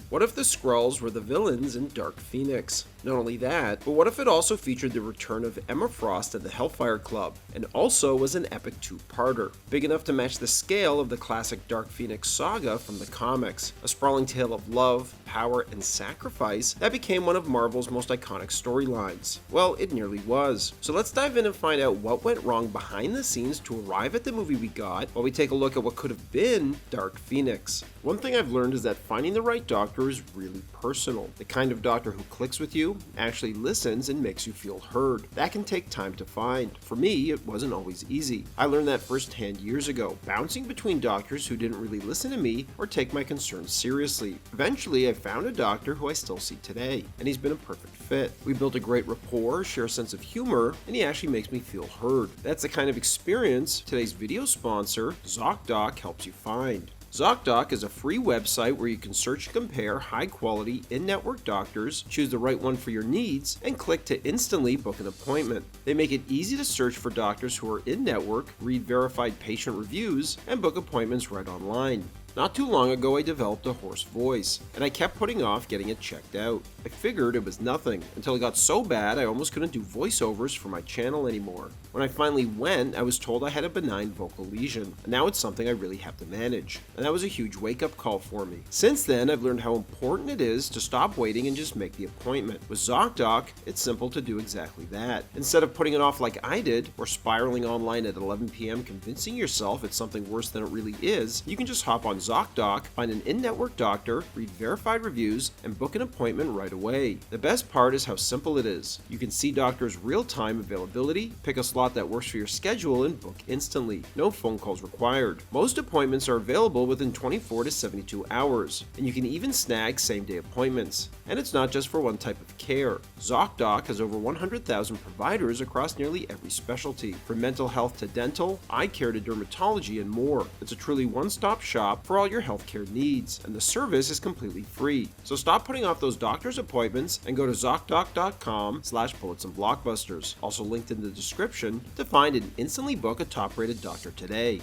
What if the Skrulls were the villains in Dark Phoenix? Not only that, but what if it also featured the return of Emma Frost and the Hellfire Club, and also was an epic two-parter, big enough to match the scale of the classic Dark Phoenix saga from the comics, a sprawling tale of love, power, and sacrifice that became one of Marvel's most iconic storylines? Well, it nearly was. So let's dive in and find out what went wrong behind the scenes to arrive at the movie we got, while we take a look at what could have been Dark Phoenix. One thing I've learned is that finding the right doctor is really personal. The kind of doctor who clicks with you, actually listens, and makes you feel heard. That can take time to find. For me, it wasn't always easy. I learned that firsthand years ago, bouncing between doctors who didn't really listen to me or take my concerns seriously. Eventually, I found a doctor who I still see today, and he's been a perfect fit. We built a great rapport, share a sense of humor, and he actually makes me feel heard. That's the kind of experience today's video sponsor, ZocDoc, helps you find. ZocDoc is a free website where you can search and compare high-quality, in-network doctors, choose the right one for your needs, and click to instantly book an appointment. They make it easy to search for doctors who are in-network, read verified patient reviews, and book appointments right online. Not too long ago, I developed a hoarse voice, and I kept putting off getting it checked out. I figured it was nothing, until it got so bad I almost couldn't do voiceovers for my channel anymore. When I finally went, I was told I had a benign vocal lesion, and now it's something I really have to manage. And that was a huge wake-up call for me. Since then, I've learned how important it is to stop waiting and just make the appointment. With ZocDoc, it's simple to do exactly that. Instead of putting it off like I did, or spiraling online at 11 p.m. convincing yourself it's something worse than it really is, you can just hop on ZocDoc, find an in-network doctor, read verified reviews, and book an appointment right away. The best part is how simple it is. You can see doctors' real-time availability, pick a slot that works for your schedule, and book instantly. No phone calls required. Most appointments are available within 24 to 72 hours, and you can even snag same-day appointments. And it's not just for one type of care. ZocDoc has over 100,000 providers across nearly every specialty, from mental health to dental, eye care to dermatology, and more. It's a truly one-stop shop for all your healthcare needs, and the service is completely free. So stop putting off those doctor's appointments and go to ZocDoc.com/bulletsandblockbusters, also linked in the description, to find and instantly book a top-rated doctor today.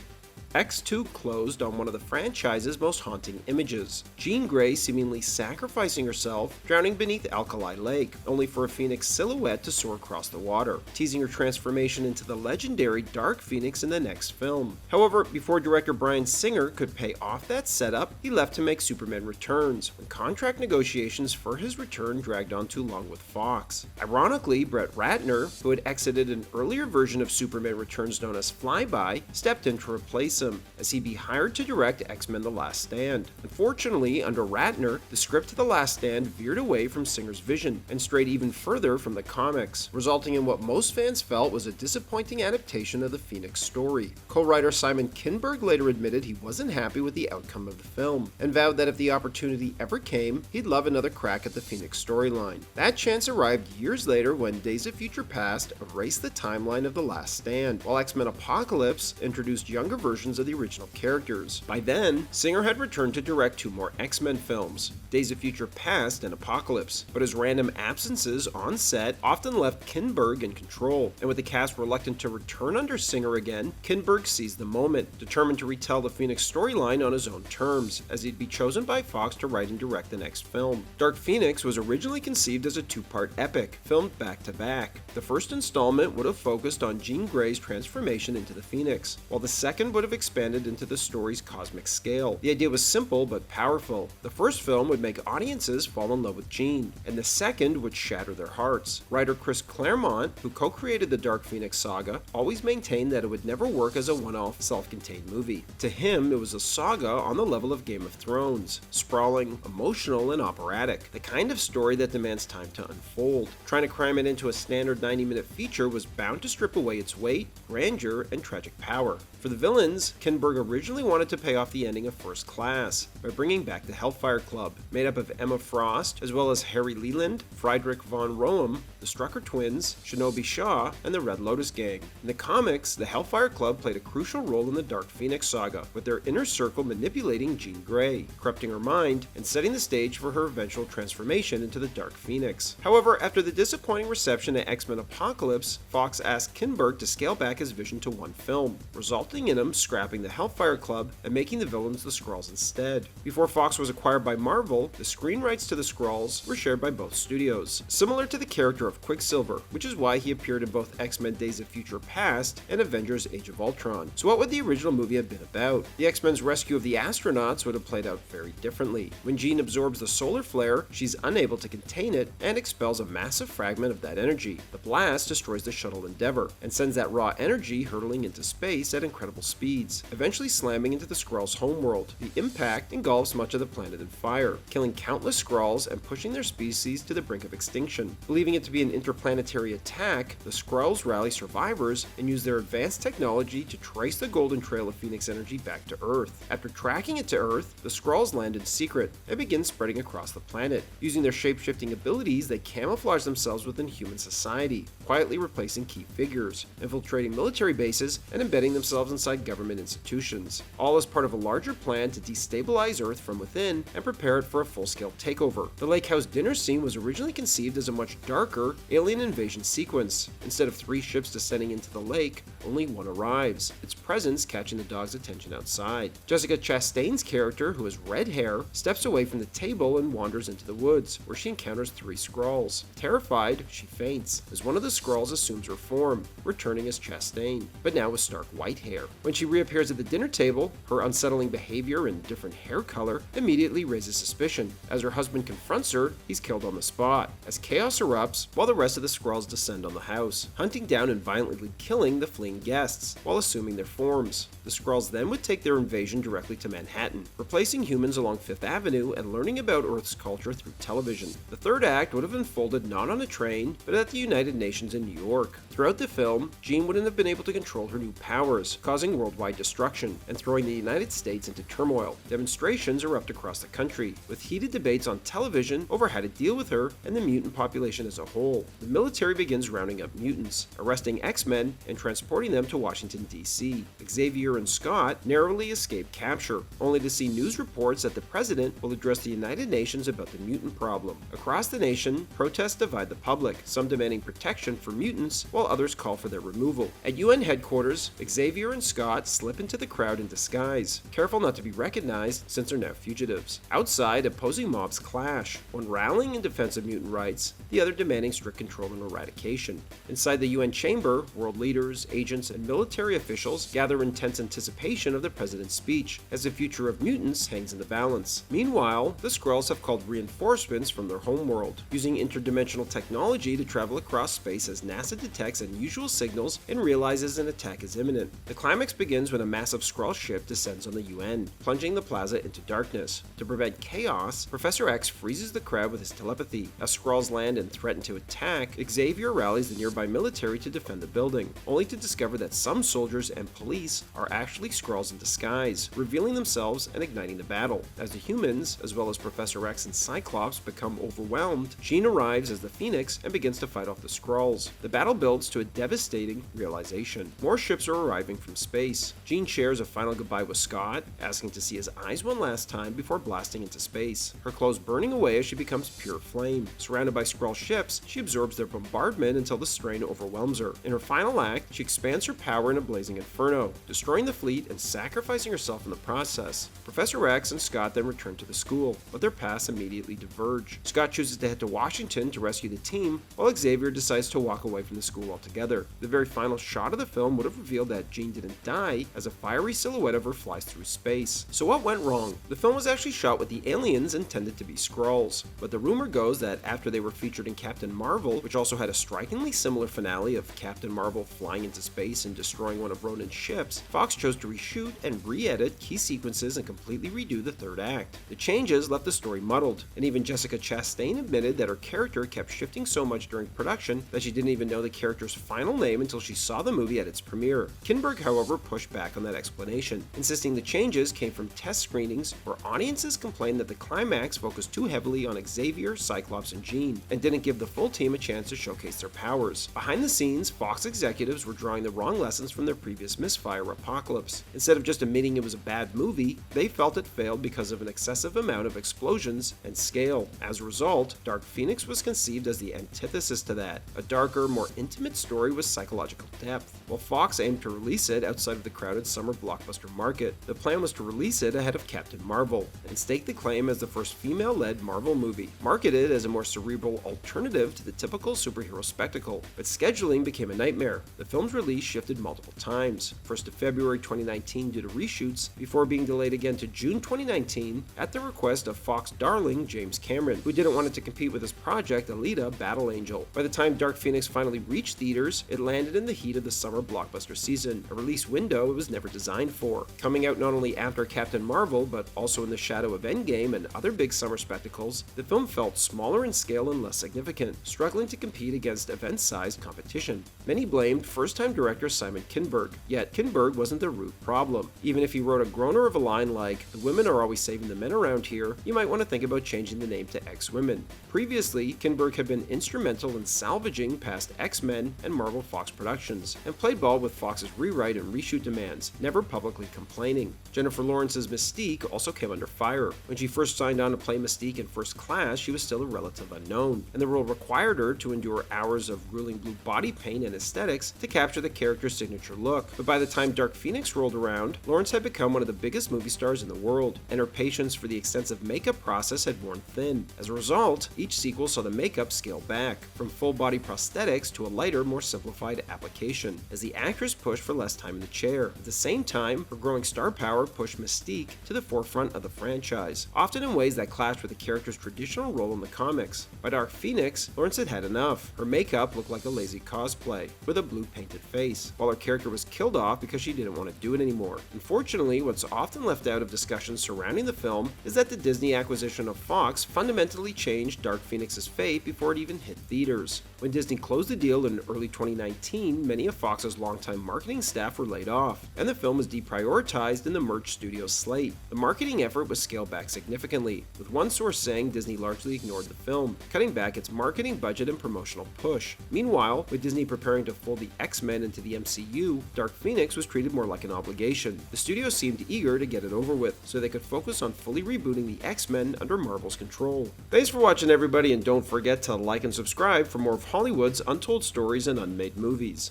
X2 closed on one of the franchise's most haunting images. Jean Grey seemingly sacrificing herself, drowning beneath Alkali Lake, only for a Phoenix silhouette to soar across the water, teasing her transformation into the legendary Dark Phoenix in the next film. However, before director Bryan Singer could pay off that setup, he left to make Superman Returns, when contract negotiations for his return dragged on too long with Fox. Ironically, Brett Ratner, who had exited an earlier version of Superman Returns known as Flyby, stepped in to replace him, as he'd be hired to direct X-Men The Last Stand. Unfortunately, under Ratner, the script to The Last Stand veered away from Singer's vision and strayed even further from the comics, resulting in what most fans felt was a disappointing adaptation of the Phoenix story. Co-writer Simon Kinberg later admitted he wasn't happy with the outcome of the film, and vowed that if the opportunity ever came, he'd love another crack at the Phoenix storyline. That chance arrived years later when Days of Future Past erased the timeline of The Last Stand, while X-Men Apocalypse introduced younger versions of the original characters. By then, Singer had returned to direct two more X-Men films, Days of Future Past and Apocalypse, but his random absences on set often left Kinberg in control, and with the cast reluctant to return under Singer again, Kinberg seized the moment, determined to retell the Phoenix storyline on his own terms, as he'd be chosen by Fox to write and direct the next film. Dark Phoenix was originally conceived as a two-part epic, filmed back-to-back. The first installment would have focused on Jean Grey's transformation into the Phoenix, while the second would have expanded into the story's cosmic scale. The idea was simple but powerful. The first film would make audiences fall in love with Jean, and the second would shatter their hearts. Writer Chris Claremont, who co-created the Dark Phoenix saga, always maintained that it would never work as a one-off, self-contained movie. To him, it was a saga on the level of Game of Thrones, sprawling, emotional, and operatic, the kind of story that demands time to unfold. Trying to cram it into a standard 90-minute feature was bound to strip away its weight, grandeur, and tragic power. For the villains, Kinberg originally wanted to pay off the ending of First Class by bringing back the Hellfire Club, made up of Emma Frost, as well as Harry Leland, Friedrich von Rohem, the Strucker twins, Shinobi Shaw, and the Red Lotus Gang. In the comics, the Hellfire Club played a crucial role in the Dark Phoenix saga, with their inner circle manipulating Jean Grey, corrupting her mind, and setting the stage for her eventual transformation into the Dark Phoenix. However, after the disappointing reception at X-Men Apocalypse, Fox asked Kinberg to scale back his vision to one film, resulting in him scrapping the Hellfire Club and making the villains the Skrulls instead. Before Fox was acquired by Marvel, the screen rights to the Skrulls were shared by both studios, similar to the character of Quicksilver, which is why he appeared in both X-Men Days of Future Past and Avengers Age of Ultron. So what would the original movie have been about? The X-Men's rescue of the astronauts would have played out very differently. When Jean absorbs the solar flare, she's unable to contain it and expels a massive fragment of that energy. The blast destroys the shuttle Endeavour and sends that raw energy hurtling into space at incredible speeds, eventually slamming into the Skrulls' homeworld. The impact engulfs much of the planet in fire, killing countless Skrulls and pushing their species to the brink of extinction. Believing it to be an interplanetary attack, the Skrulls rally survivors and use their advanced technology to trace the golden trail of Phoenix energy back to Earth. After tracking it to Earth, the Skrulls land in secret and begin spreading across the planet. Using their shape-shifting abilities, they camouflage themselves within human society, quietly replacing key figures, infiltrating military bases, and embedding themselves inside government institutions, all as part of a larger plan to destabilize Earth from within and prepare it for a full-scale takeover. The lake house dinner scene was originally conceived as a much darker alien invasion sequence. Instead of 3 ships descending into the lake, only one arrives, its presence catching the dog's attention outside. Jessica Chastain's character, who has red hair, steps away from the table and wanders into the woods, where she encounters 3 Skrulls. Terrified, she faints, as one of the Skrulls assumes her form, returning as Chastain, but now with stark white hair. When she reappears at the dinner table, her unsettling behavior and different hair color immediately raises suspicion. As her husband confronts her, he's killed on the spot, as chaos erupts while the rest of the Skrulls descend on the house, hunting down and violently killing the fleeing guests, while assuming their forms. The Skrulls then would take their invasion directly to Manhattan, replacing humans along Fifth Avenue and learning about Earth's culture through television. The third act would have unfolded not on a train, but at the United Nations in New York. Throughout the film, Jean wouldn't have been able to control her new powers, causing worldwide destruction and throwing the United States into turmoil. Demonstrations erupt across the country, with heated debates on television over how to deal with her and the mutant population as a whole. The military begins rounding up mutants, arresting X-Men and transporting them to Washington, D.C. Xavier and Scott narrowly escape capture, only to see news reports that the president will address the United Nations about the mutant problem. Across the nation, protests divide the public, some demanding protection for mutants, while others call for their removal. At UN headquarters, Xavier and Scott slip into the crowd in disguise, careful not to be recognized since they're now fugitives. Outside, opposing mobs clash, one rallying in defense of mutant rights, the other demanding strict control and eradication. Inside the UN chamber, world leaders, agents, and military officials gather in tense anticipation of the president's speech, as the future of mutants hangs in the balance. Meanwhile, the Skrulls have called reinforcements from their homeworld, using interdimensional technology to travel across space as NASA detects unusual signals and realizes an attack is imminent. The climax begins when a massive Skrull ship descends on the UN, plunging the plaza into darkness. To prevent chaos, Professor X freezes the crowd with his telepathy. As Skrulls land and threaten to attack, Xavier rallies the nearby military to defend the building, only to discover that some soldiers and police are actually Skrulls in disguise, revealing themselves and igniting the battle. As the humans, as well as Professor X and Cyclops, become overwhelmed, Jean arrives as the Phoenix and begins to fight off the Skrulls. The battle builds to a devastating realization. More ships are arriving from space. Jean shares a final goodbye with Scott, asking to see his eyes one last time before blasting into space, her clothes burning away as she becomes pure flame. Surrounded by Skrull ships, she absorbs their bombardment until the strain overwhelms her. In her final act, she expands her power in a blazing inferno, destroying the fleet and sacrificing herself in the process. Professor X and Scott then return to the school, but their paths immediately diverge. Scott chooses to head to Washington to rescue the team, while Xavier decides to walk away from the school altogether. The very final shot of the film would have revealed that Jean didn't die, as a fiery silhouette of her flies through space. So what went wrong? The film was actually shot with the aliens intended to be Skrulls, but the rumor goes that after they were featured in Captain Marvel, which also had a strikingly similar finale of Captain Marvel flying into space and destroying one of Ronan's ships, Fox chose to reshoot and re-edit key sequences and completely redo the third act. The changes left the story muddled, and even Jessica Chastain admitted that her character kept shifting so much during production that she didn't even know the character's final name until she saw the movie at its premiere. Kinberg, however, pushed back on that explanation, insisting the changes came from test screenings where audiences complained that the climax focused too heavily on Xavier, Cyclops, and Jean, and didn't give the full team a chance to showcase their powers. Behind the scenes, Fox executives were drawing the wrong lessons from their previous misfire, Apocalypse. Instead of just admitting it was a bad movie, they felt it failed because of an excessive amount of explosions and scale. As a result, Dark Phoenix was conceived as the antithesis to that, a darker, more intimate story with psychological depth. While Fox aimed to release it outside of the crowd crowded summer blockbuster market. The plan was to release it ahead of Captain Marvel, and stake the claim as the first female-led Marvel movie, marketed as a more cerebral alternative to the typical superhero spectacle. But scheduling became a nightmare. The film's release shifted multiple times, first to February 2019 due to reshoots, before being delayed again to June 2019 at the request of Fox darling James Cameron, who didn't want it to compete with his project Alita: Battle Angel. By the time Dark Phoenix finally reached theaters, it landed in the heat of the summer blockbuster season, a release window it was never designed for. Coming out not only after Captain Marvel, but also in the shadow of Endgame and other big summer spectacles, the film felt smaller in scale and less significant, struggling to compete against event-sized competition. Many blamed first-time director Simon Kinberg, yet Kinberg wasn't the root problem. Even if he wrote a groaner of a line like, "The women are always saving the men around here," you might want to think about changing the name to X-Women. Previously, Kinberg had been instrumental in salvaging past X-Men and Marvel Fox productions, and played ball with Fox's rewrite and reshoot demands, never publicly complaining. Jennifer Lawrence's Mystique also came under fire. When she first signed on to play Mystique in First Class, she was still a relative unknown, and the role required her to endure hours of grueling blue body paint and aesthetics to capture the character's signature look. But by the time Dark Phoenix rolled around, Lawrence had become one of the biggest movie stars in the world, and her patience for the extensive makeup process had worn thin. As a result, each sequel saw the makeup scale back, from full-body prosthetics to a lighter, more simplified application, as the actress pushed for less time in the chair. At the same time, her growing star power pushed Mystique to the forefront of the franchise, often in ways that clashed with the character's traditional role in the comics. By Dark Phoenix, Lawrence had had enough. Her makeup looked like a lazy cosplay, with a blue painted face, while her character was killed off because she didn't want to do it anymore. Unfortunately, what's often left out of discussions surrounding the film is that the Disney acquisition of Fox fundamentally changed Dark Phoenix's fate before it even hit theaters. When Disney closed the deal in early 2019, many of Fox's longtime marketing staff were laid off, and the film was deprioritized in the merged studio slate. The marketing effort was scaled back significantly, with one source saying Disney largely ignored the film, cutting back its marketing budget and promotional push. Meanwhile, with Disney preparing to fold the X-Men into the MCU, Dark Phoenix was treated more like an obligation. The studio seemed eager to get it over with, so they could focus on fully rebooting the X-Men under Marvel's control. Thanks for watching, everybody, and don't forget to like and subscribe for more of Hollywood's untold stories and unmade movies.